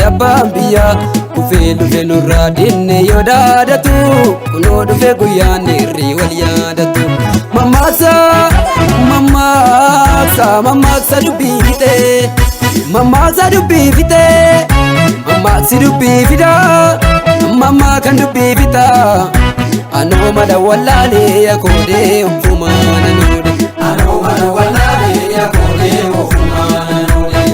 abbaan biyyaa kufee dhufe nurraa dinne yoo daadatu kunoo dhufe guyyaan irrii wal yaadatu. Mammaaksa mammaaksa mammaaksa dubbii fixee mammaaksa dubbii fixee mammaaksi dubbii fidaa mammaa kan dubbii fitaa anoo mala wallaalee yakoodee ofumaa nanuudhe anoo mala wallaalee yakoodee ofumaa nanuudhe.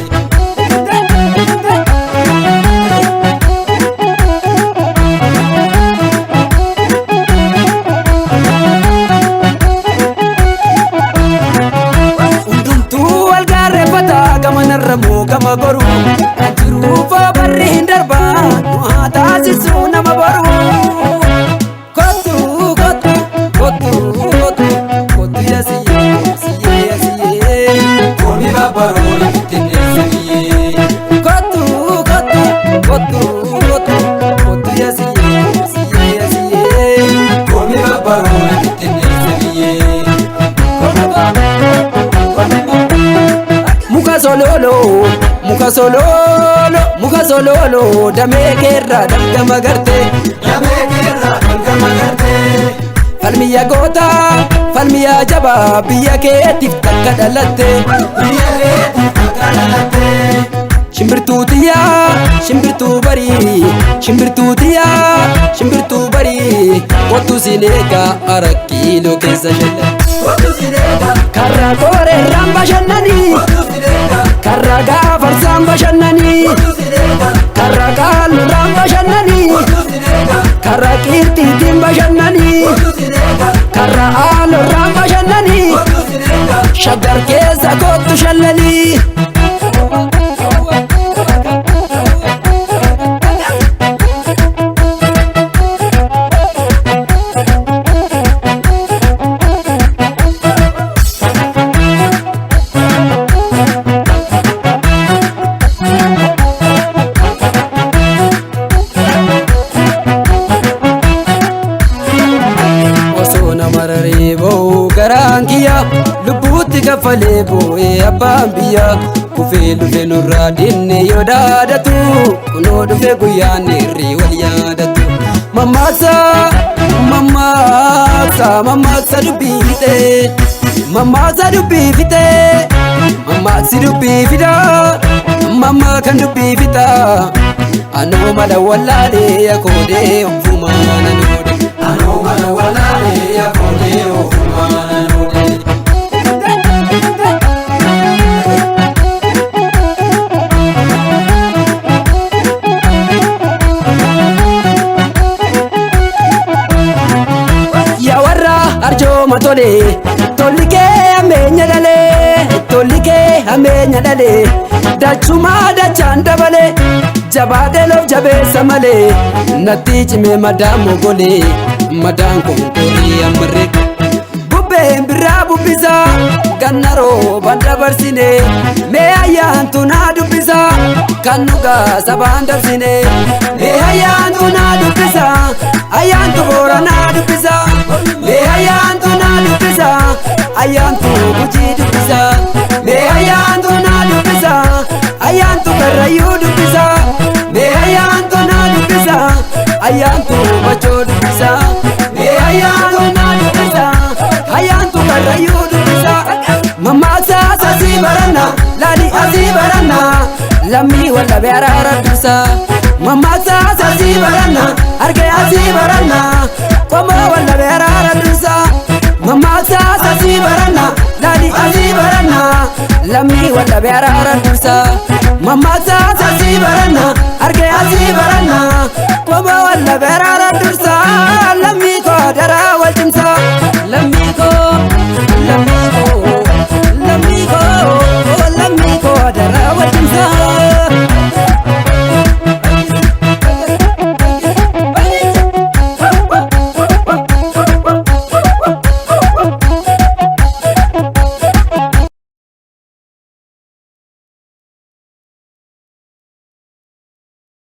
Hundumtuu wal gaarreeffataa gama narramuu gama goruu jiruufa barri hin darbaa nu haa taasisuu nama baruu. Kottu kottu kottu kottu kottu yaasiyyee siyyee yaasiyyee komi babbaroo ittinneessa biyyee. Kottu kottu kottu kottu kottu yaasiyyee siyyee yaasiyyee komi babbaroo ittinneessa biyyee. Muka sololo muka sololo muka sololo damee keerraa dalgama gartee damee keerraa dalgama gartee. Falmiyaa goota falmiyaa jabaa biyya keetiif takka dhalatte biyya keetiif takka dhalatte. Shimbirtuu tiyyaa shimbirtuu barii shimbirtuu tiyyaa shimbirtuu barii kottu sineegaa arakkiiloo keessa shalla kottu sineegaa karraa kooreerraan bashannanii karraa gaafarsaan bashannanii karraa kaalluudhaan bashannanii karraa qirxiitiin bashannanii karraa aalurraan bashannanii shaggar keessa kottu shallanii. Garaan kiyyaa lubbuutti kaffalee boo'ee abbaan biyyaa kufee dhufe nurraa dinne yoo daadatu kunoo dhufe guyyaan irrii wal yaadatu. Mammaaksa mammaaksa mammaaksa dubbii fixee mammaaksa dubbii fixee mammaaksi dubbii fidaa mammaa kan dubbii fitaa anoo mala wallaalee yakoodee ofumaa nanuudhe anoo mala wallaalee yakoodee ofumaa nanuudhe. Yaa warra arjooma tolee tolli kee ammeenya dhalee tolli kee ammeenya dhalee dachumaa dachaan dabalee jabaadee loof jabeessa malee natti cimee madaan mogolee madaan konkorii ammarree. Bubbeen biraa bubbisaa ganna roobaan dabarsine mee ayyaantu naa dubbisaa kan dhugaa sabaan darsine mee ayyaantu naa dubbisaa ayyaantu boora naa dubbisaa mee ayyaantu naa dubbisaa ayyaantu gujii dubbisaa mee ayyaantu naa dubbisaa ayyaantu karrayyuu dubbisaa mee ayyaantu naa dubbisaa ayyaantu machoo dubbisaa mee ayyaantu naa dubbisaa ayyaantu karrayyuu dubbisaa. Mammaaksa asii baranna laali asii baranna lammii waldhabee araara dursaa. Mammaaksa asii baranna argee asii baranna qomoo waldhabee araara dursaa. Mammaaksa asii baranna laali asii baranna lammii waldhabee araara dursaa. Mammaaksa asii baranna argee asii baranna qomoo waldhabee araara dursaa.